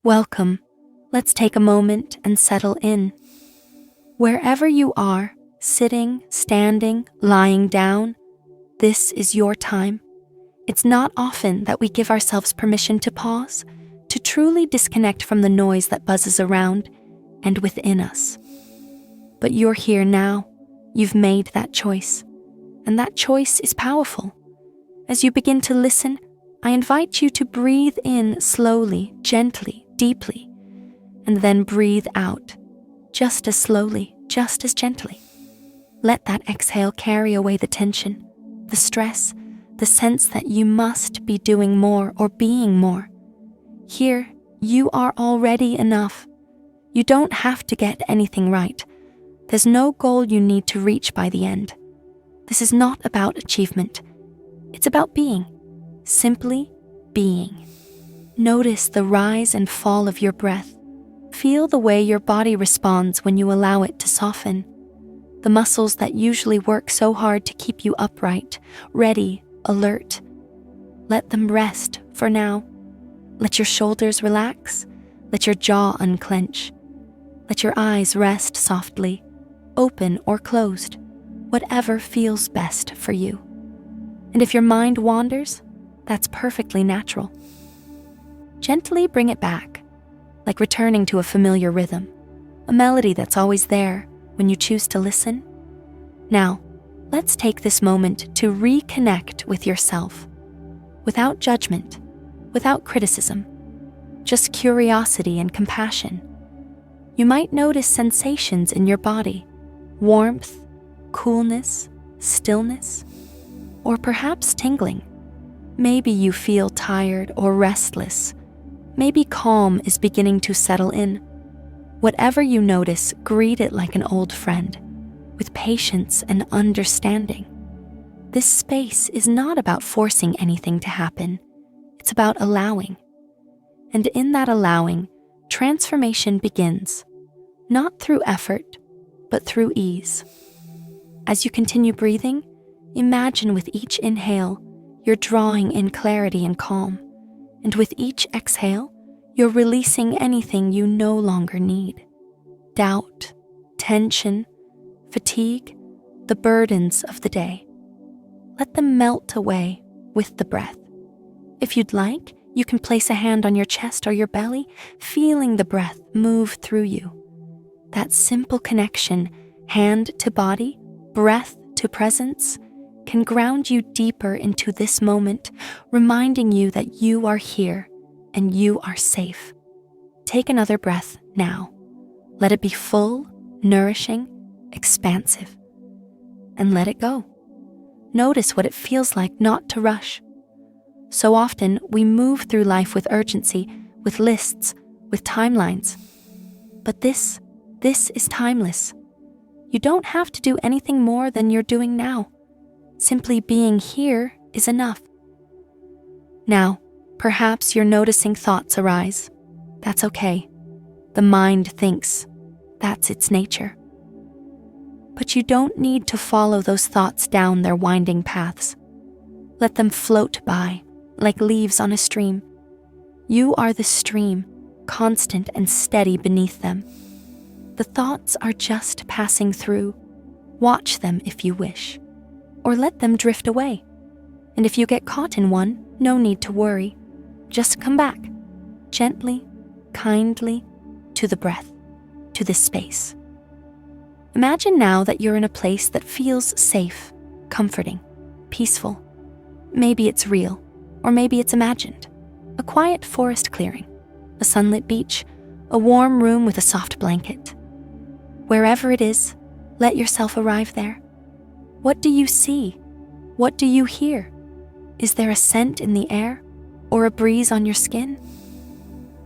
Welcome. Let's take a moment and settle in. Wherever you are, sitting, standing, lying down, this is your time. It's not often that we give ourselves permission to pause, to truly disconnect from the noise that buzzes around and within us. But you're here now. You've made that choice, and that choice is powerful. As you begin to listen, I invite you to breathe in slowly, gently, deeply, and then breathe out, just as slowly, just as gently. Let that exhale carry away the tension, the stress, the sense that you must be doing more or being more. Here, you are already enough. You don't have to get anything right. There's no goal you need to reach by the end. This is not about achievement. It's about being, simply being. Notice the rise and fall of your breath. Feel the way your body responds when you allow it to soften. The muscles that usually work so hard to keep you upright, ready, alert. Let them rest for now. Let your shoulders relax. Let your jaw unclench. Let your eyes rest softly, open or closed, whatever feels best for you. And if your mind wanders, that's perfectly natural. Gently bring it back, like returning to a familiar rhythm, a melody that's always there when you choose to listen. Now, let's take this moment to reconnect with yourself, without judgment, without criticism, just curiosity and compassion. You might notice sensations in your body, warmth, coolness, stillness, or perhaps tingling. Maybe you feel tired or restless. Maybe calm is beginning to settle in. Whatever you notice, greet it like an old friend, with patience and understanding. This space is not about forcing anything to happen. It's about allowing. And in that allowing, transformation begins, not through effort, but through ease. As you continue breathing, imagine with each inhale, you're drawing in clarity and calm. And with each exhale, you're releasing anything you no longer need. Doubt, tension, fatigue, the burdens of the day. Let them melt away with the breath. If you'd like, you can place a hand on your chest or your belly, feeling the breath move through you. That simple connection, hand to body, breath to presence, can ground you deeper into this moment, reminding you that you are here and you are safe. Take another breath now. Let it be full, nourishing, expansive. And let it go. Notice what it feels like not to rush. So often, we move through life with urgency, with lists, with timelines. But this is timeless. You don't have to do anything more than you're doing now. Simply being here is enough. Now, perhaps you're noticing thoughts arise. That's okay. The mind thinks. That's its nature. But you don't need to follow those thoughts down their winding paths. Let them float by, like leaves on a stream. You are the stream, constant and steady beneath them. The thoughts are just passing through. Watch them if you wish, or let them drift away. And if you get caught in one, no need to worry. Just come back, gently, kindly, to the breath, to this space. Imagine now that you're in a place that feels safe, comforting, peaceful. Maybe it's real, or maybe it's imagined. A quiet forest clearing, a sunlit beach, a warm room with a soft blanket. Wherever it is, let yourself arrive there. What do you see? What do you hear? Is there a scent in the air or a breeze on your skin?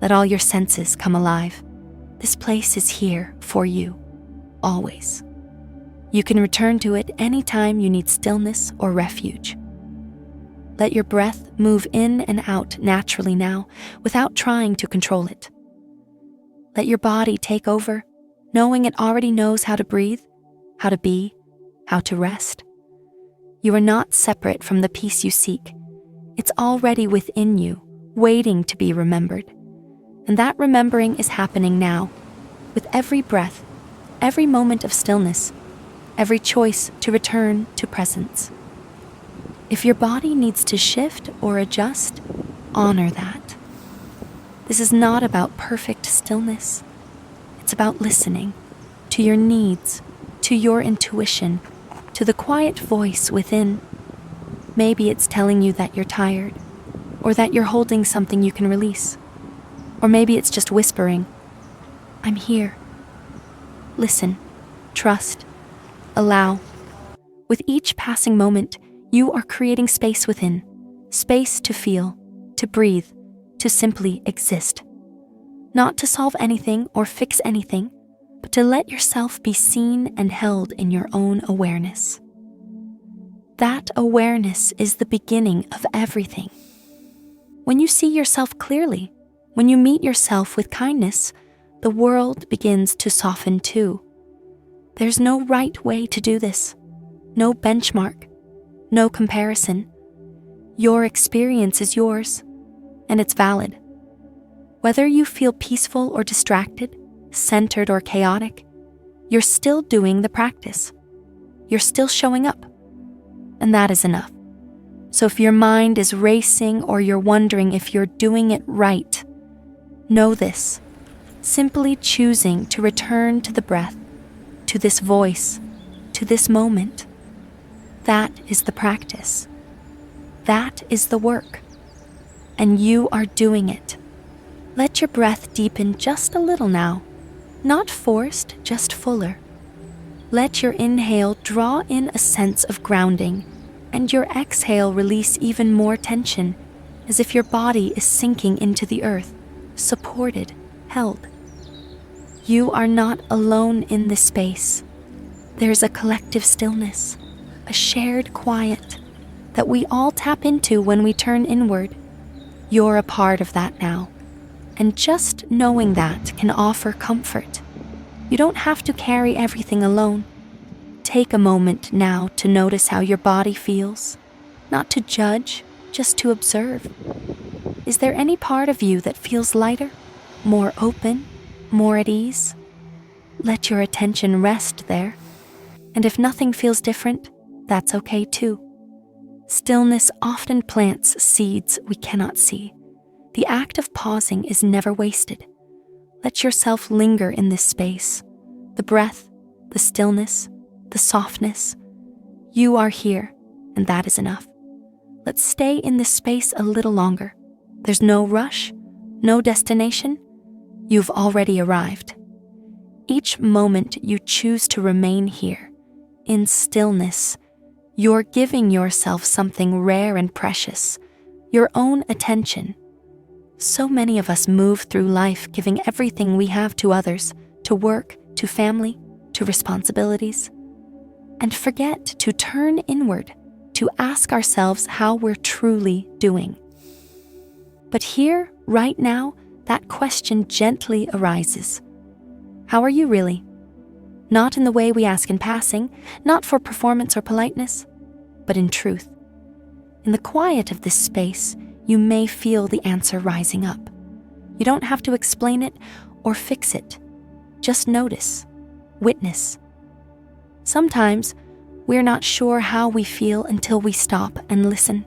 Let all your senses come alive. This place is here for you, always. You can return to it anytime you need stillness or refuge. Let your breath move in and out naturally now, without trying to control it. Let your body take over, knowing it already knows how to breathe, how to be, how to rest. You are not separate from the peace you seek. It's already within you, waiting to be remembered. And that remembering is happening now, with every breath, every moment of stillness, every choice to return to presence. If your body needs to shift or adjust, honor that. This is not about perfect stillness. It's about listening to your needs, to your intuition, to the quiet voice within. Maybe it's telling you that you're tired, or that you're holding something you can release. Or maybe it's just whispering, "I'm here." Listen, trust, allow. With each passing moment, you are creating space within, space to feel, to breathe, to simply exist. Not to solve anything or fix anything, but to let yourself be seen and held in your own awareness. That awareness is the beginning of everything. When you see yourself clearly, when you meet yourself with kindness, the world begins to soften too. There's no right way to do this, no benchmark, no comparison. Your experience is yours, and it's valid. Whether you feel peaceful or distracted, centered or chaotic, you're still doing the practice. You're still showing up, and that is enough. So if your mind is racing or you're wondering if you're doing it right, know this: simply choosing to return to the breath, to this voice, to this moment, that is the practice. That is the work. And you are doing it. Let your breath deepen just a little now, not forced, just fuller. Let your inhale draw in a sense of grounding, and your exhale release even more tension, as if your body is sinking into the earth, supported, held. You are not alone in this space. There's a collective stillness, a shared quiet that we all tap into when we turn inward. You're a part of that now, and just knowing that can offer comfort. You don't have to carry everything alone. Take a moment now to notice how your body feels, not to judge, just to observe. Is there any part of you that feels lighter, more open, more at ease? Let your attention rest there. And if nothing feels different, that's okay too. Stillness often plants seeds we cannot see. The act of pausing is never wasted. Let yourself linger in this space. The breath, the stillness, the softness. You are here, and that is enough. Let's stay in this space a little longer. There's no rush, no destination. You've already arrived. Each moment you choose to remain here, in stillness, you're giving yourself something rare and precious, your own attention. So many of us move through life giving everything we have to others, to work, to family, to responsibilities, and forget to turn inward, to ask ourselves how we're truly doing. But here, right now, that question gently arises. How are you really? Not in the way we ask in passing, not for performance or politeness, but in truth. In the quiet of this space, you may feel the answer rising up. You don't have to explain it or fix it. Just notice, witness. Sometimes, we're not sure how we feel until we stop and listen.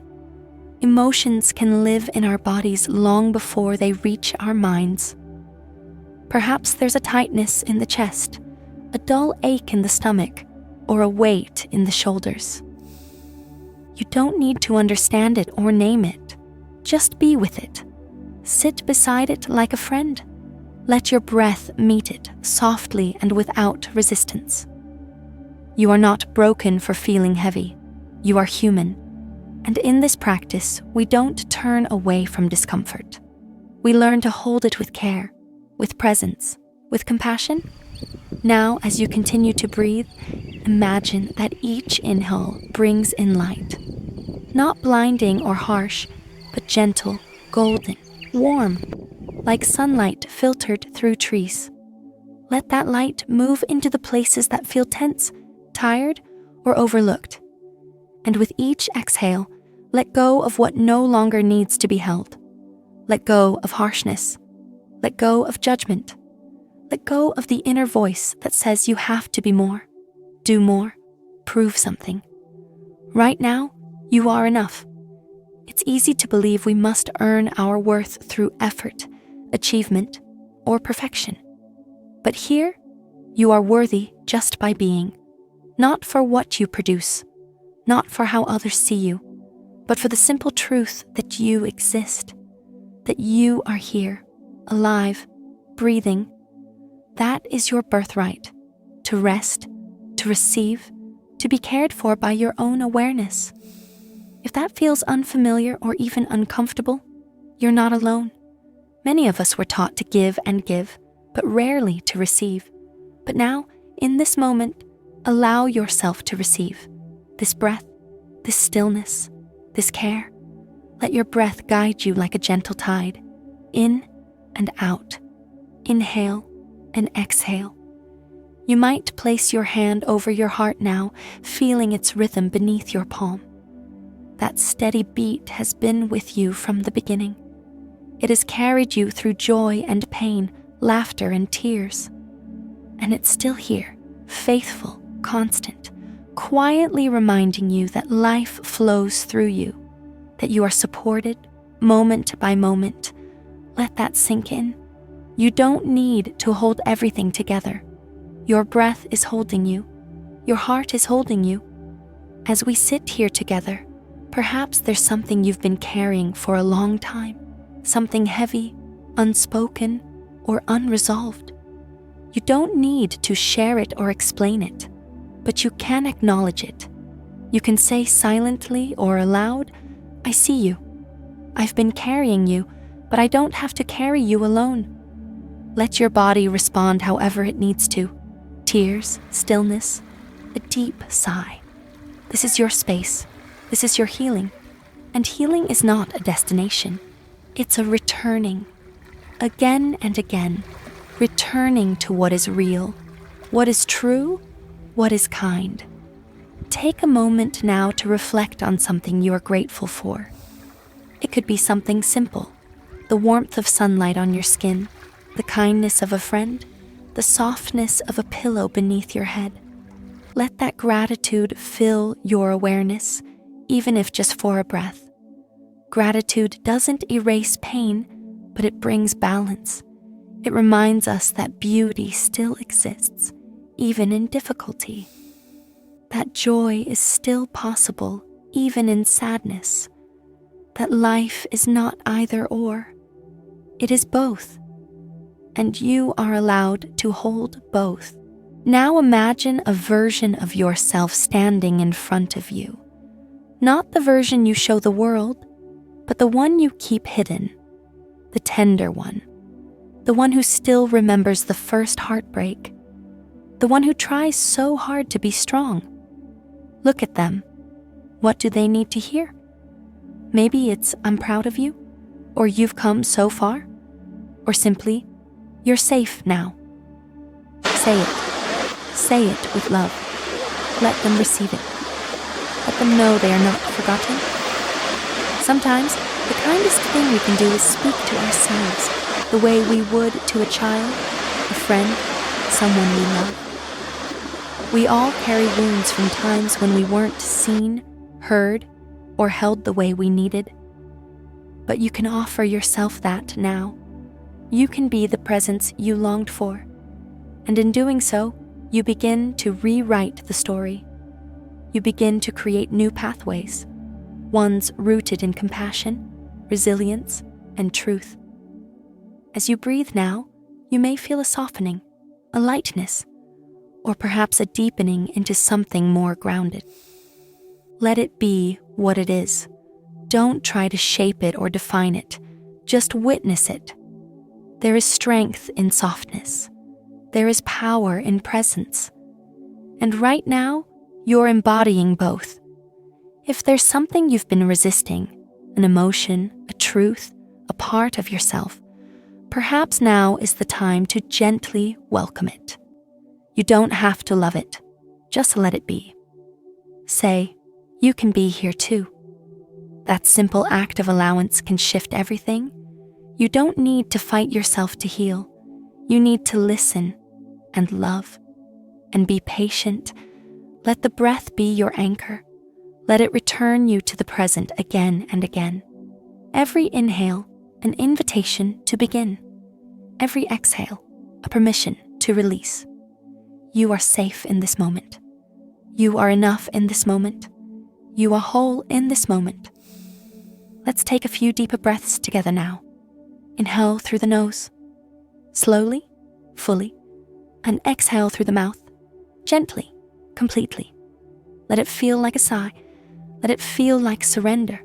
Emotions can live in our bodies long before they reach our minds. Perhaps there's a tightness in the chest, a dull ache in the stomach, or a weight in the shoulders. You don't need to understand it or name it. Just be with it. Sit beside it like a friend. Let your breath meet it softly and without resistance. You are not broken for feeling heavy. You are human. And in this practice, we don't turn away from discomfort. We learn to hold it with care, with presence, with compassion. Now, as you continue to breathe, imagine that each inhale brings in light. Not blinding or harsh, but gentle, golden, warm, like sunlight filtered through trees. Let that light move into the places that feel tense, tired, or overlooked. And with each exhale, let go of what no longer needs to be held. Let go of harshness. Let go of judgment. Let go of the inner voice that says you have to be more, do more, prove something. Right now, you are enough. It's easy to believe we must earn our worth through effort, achievement, or perfection. But here, you are worthy just by being, not for what you produce, not for how others see you, but for the simple truth that you exist, that you are here, alive, breathing. That is your birthright, to rest, to receive, to be cared for by your own awareness. If that feels unfamiliar or even uncomfortable, you're not alone. Many of us were taught to give, but rarely to receive. But now, in this moment, allow yourself to receive this breath, this stillness, this care. Let your breath guide you like a gentle tide, in and out. Inhale and exhale. You might place your hand over your heart now, feeling its rhythm beneath your palm. That steady beat has been with you from the beginning. It has carried you through joy and pain, laughter and tears. And it's still here, faithful, constant, quietly reminding you that life flows through you, that you are supported moment by moment. Let that sink in. You don't need to hold everything together. Your breath is holding you. Your heart is holding you. As we sit here together, perhaps there's something you've been carrying for a long time, something heavy, unspoken, or unresolved. You don't need to share it or explain it, but you can acknowledge it. You can say silently or aloud, I see you. I've been carrying you, but I don't have to carry you alone. Let your body respond however it needs to. Tears, stillness, a deep sigh. This is your space. This is your healing. And healing is not a destination. It's a returning. Again and again. Returning to what is real, what is true, what is kind. Take a moment now to reflect on something you are grateful for. It could be something simple, the warmth of sunlight on your skin, the kindness of a friend, the softness of a pillow beneath your head. Let that gratitude fill your awareness, even if just for a breath. Gratitude doesn't erase pain, but it brings balance. It reminds us that beauty still exists, even in difficulty. That joy is still possible, even in sadness. That life is not either or. It is both. And you are allowed to hold both. Now imagine a version of yourself standing in front of you. Not the version you show the world, but the one you keep hidden, the tender one, the one who still remembers the first heartbreak, the one who tries so hard to be strong. Look at them. What do they need to hear? Maybe it's, I'm proud of you, or you've come so far, or simply, you're safe now. Say it. Say it with love. Let them receive it. Let them know they are not forgotten. Sometimes, the kindest thing we can do is speak to ourselves the way we would to a child, a friend, someone we love. We all carry wounds from times when we weren't seen, heard, or held the way we needed. But you can offer yourself that now. You can be the presence you longed for. And in doing so, you begin to rewrite the story. You begin to create new pathways, ones rooted in compassion, resilience, and truth. As you breathe now, you may feel a softening, a lightness, or perhaps a deepening into something more grounded. Let it be what it is. Don't try to shape it or define it. Just witness it. There is strength in softness. There is power in presence. And right now, you're embodying both. If there's something you've been resisting, an emotion, a truth, a part of yourself, perhaps now is the time to gently welcome it. You don't have to love it. Just let it be. Say, you can be here too. That simple act of allowance can shift everything. You don't need to fight yourself to heal. You need to listen and love and be patient. Let the breath be your anchor. Let it return you to the present again and again. Every inhale, an invitation to begin. Every exhale, a permission to release. You are safe in this moment. You are enough in this moment. You are whole in this moment. Let's take a few deeper breaths together now. Inhale through the nose, slowly, fully, and exhale through the mouth, gently, completely. Let it feel like a sigh. Let it feel like surrender.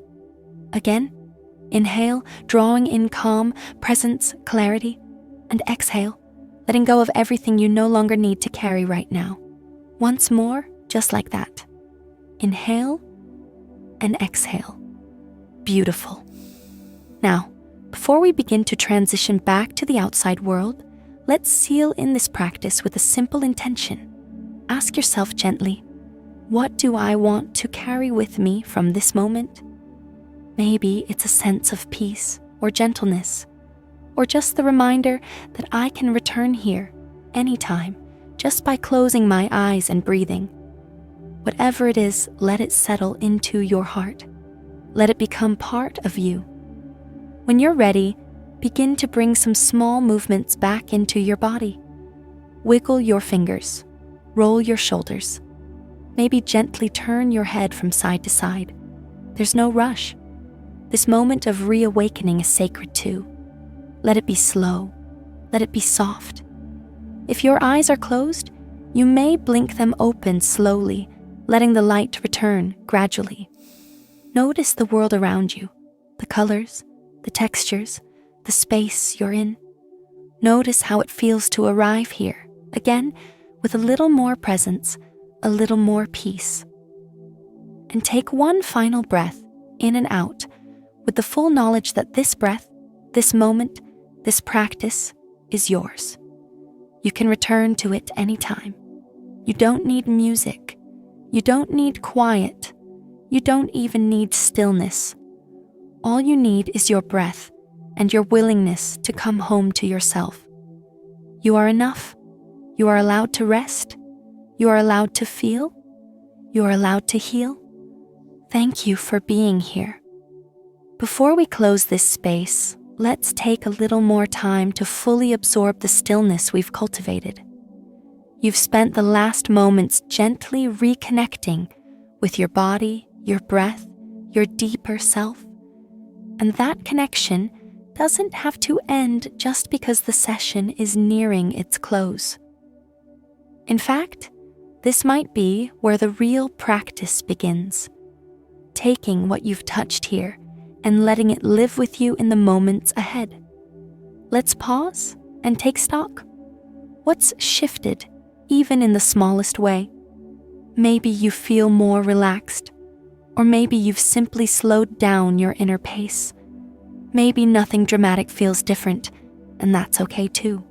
Again, inhale, drawing in calm, presence, clarity, and exhale, letting go of everything you no longer need to carry right now. Once more, just like that. Inhale and exhale. Beautiful. Now, before we begin to transition back to the outside world, let's seal in this practice with a simple intention. Ask yourself gently, what do I want to carry with me from this moment? Maybe it's a sense of peace or gentleness, or just the reminder that I can return here anytime just by closing my eyes and breathing. Whatever it is, let it settle into your heart. Let it become part of you. When you're ready, begin to bring some small movements back into your body. Wiggle your fingers, roll your shoulders. Maybe gently turn your head from side to side. There's no rush. This moment of reawakening is sacred too. Let it be slow. Let it be soft. If your eyes are closed, you may blink them open slowly, letting the light return gradually. Notice the world around you, the colors, the textures, the space you're in. Notice how it feels to arrive here, again, with a little more presence, a little more peace. And take one final breath, in and out, with the full knowledge that this breath, this moment, this practice is yours. You can return to it anytime. You don't need music. You don't need quiet. You don't even need stillness. All you need is your breath and your willingness to come home to yourself. You are enough. You are allowed to rest. You are allowed to feel. You are allowed to heal. Thank you for being here. Before we close this space, let's take a little more time to fully absorb the stillness we've cultivated. You've spent the last moments gently reconnecting with your body, your breath, your deeper self. And that connection doesn't have to end just because the session is nearing its close. In fact, this might be where the real practice begins, taking what you've touched here and letting it live with you in the moments ahead. Let's pause and take stock. What's shifted, even in the smallest way? Maybe you feel more relaxed, or maybe you've simply slowed down your inner pace. Maybe nothing dramatic feels different, and that's okay too.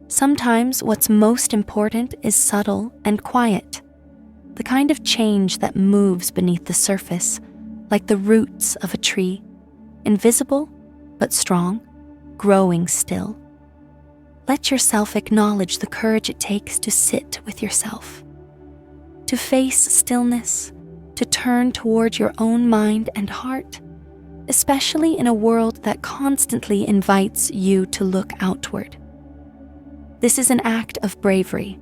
Sometimes what's most important is subtle and quiet, the kind of change that moves beneath the surface, like the roots of a tree, invisible but strong, growing still. Let yourself acknowledge the courage it takes to sit with yourself, to face stillness, to turn toward your own mind and heart, especially in a world that constantly invites you to look outward. This is an act of bravery.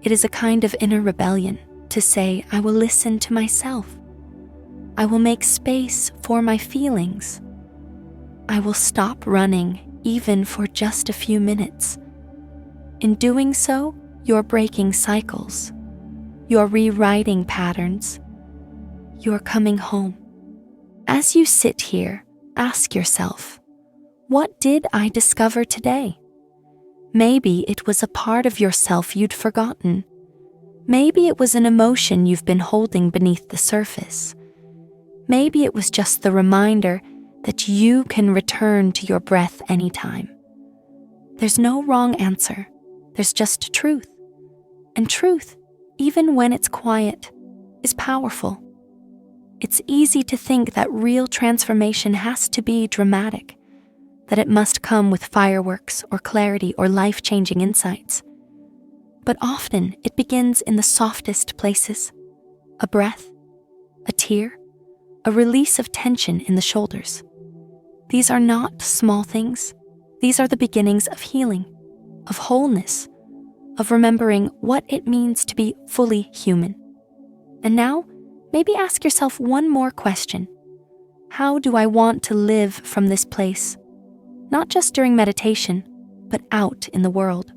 It is a kind of inner rebellion to say, I will listen to myself. I will make space for my feelings. I will stop running, even for just a few minutes. In doing so, you're breaking cycles. You're rewriting patterns. You're coming home. As you sit here, ask yourself, what did I discover today? Maybe it was a part of yourself you'd forgotten. Maybe it was an emotion you've been holding beneath the surface. Maybe it was just the reminder that you can return to your breath anytime. There's no wrong answer. There's just truth. And truth, even when it's quiet, is powerful. It's easy to think that real transformation has to be dramatic, that it must come with fireworks or clarity or life-changing insights. But often it begins in the softest places: a breath, a tear, a release of tension in the shoulders. These are not small things. These are the beginnings of healing, of wholeness, of remembering what it means to be fully human. And now, maybe ask yourself one more question. How do I want to live from this place? Not just during meditation, but out in the world.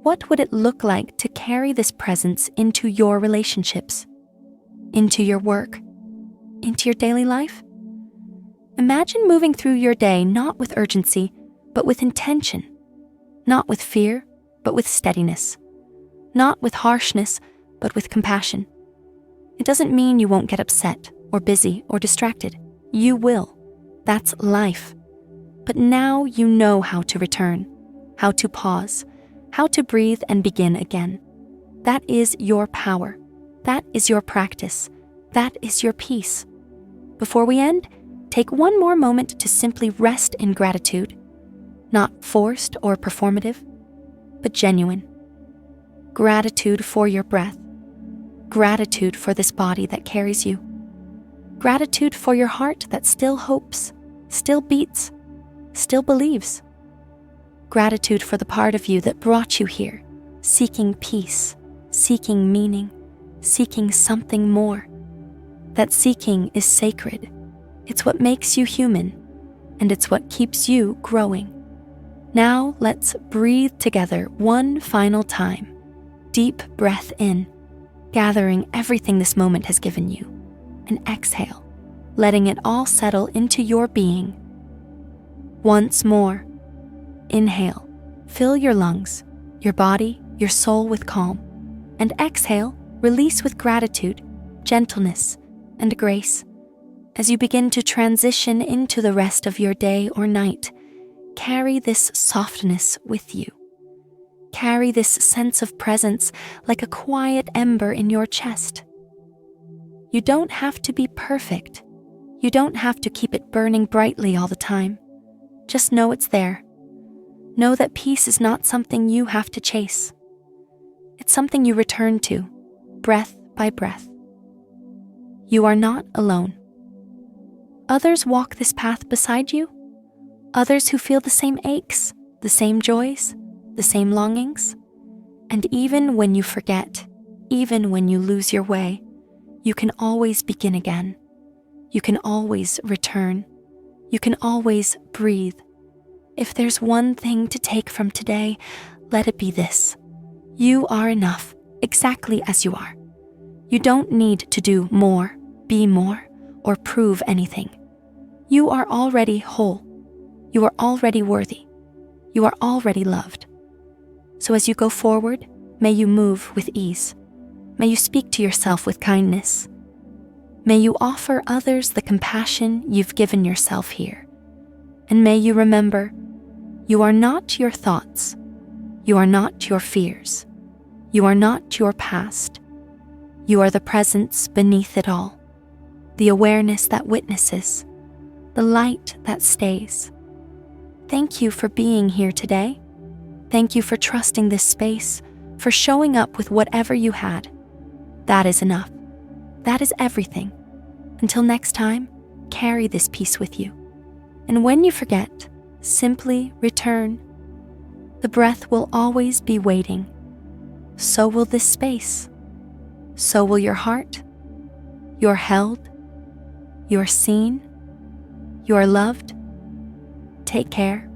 What would it look like to carry this presence into your relationships, into your work, into your daily life? Imagine moving through your day not with urgency, but with intention, not with fear, but with steadiness, not with harshness, but with compassion. It doesn't mean you won't get upset or busy or distracted. You will. That's life. But now you know how to return, how to pause, how to breathe and begin again. That is your power. That is your practice. That is your peace. Before we end, take one more moment to simply rest in gratitude, not forced or performative, but genuine. Gratitude for your breath. Gratitude for this body that carries you. Gratitude for your heart that still hopes, still beats, still believes. Gratitude for the part of you that brought you here, seeking peace, seeking meaning, seeking something more. That seeking is sacred. It's what makes you human, and it's what keeps you growing. Now let's breathe together one final time. Deep breath in, gathering everything this moment has given you, and exhale, letting it all settle into your being. Once more, inhale, fill your lungs, your body, your soul with calm, and exhale, release with gratitude, gentleness, and grace. As you begin to transition into the rest of your day or night, carry this softness with you. Carry this sense of presence like a quiet ember in your chest. You don't have to be perfect. You don't have to keep it burning brightly all the time. Just know it's there. Know that peace is not something you have to chase. It's something you return to, breath by breath. You are not alone. Others walk this path beside you. Others who feel the same aches, the same joys, the same longings. And even when you forget, even when you lose your way, you can always begin again. You can always return. You can always breathe. If there's one thing to take from today, let it be this. You are enough, exactly as you are. You don't need to do more, be more, or prove anything. You are already whole. You are already worthy. You are already loved. So as you go forward, may you move with ease. May you speak to yourself with kindness. May you offer others the compassion you've given yourself here. And may you remember, you are not your thoughts. You are not your fears. You are not your past. You are the presence beneath it all, the awareness that witnesses, the light that stays. Thank you for being here today. Thank you for trusting this space, for showing up with whatever you had. That is enough. That is everything. Until next time, carry this peace with you. And when you forget, simply return. The breath will always be waiting. So will this space. So will your heart. You're held. You're seen. You're loved. Take care.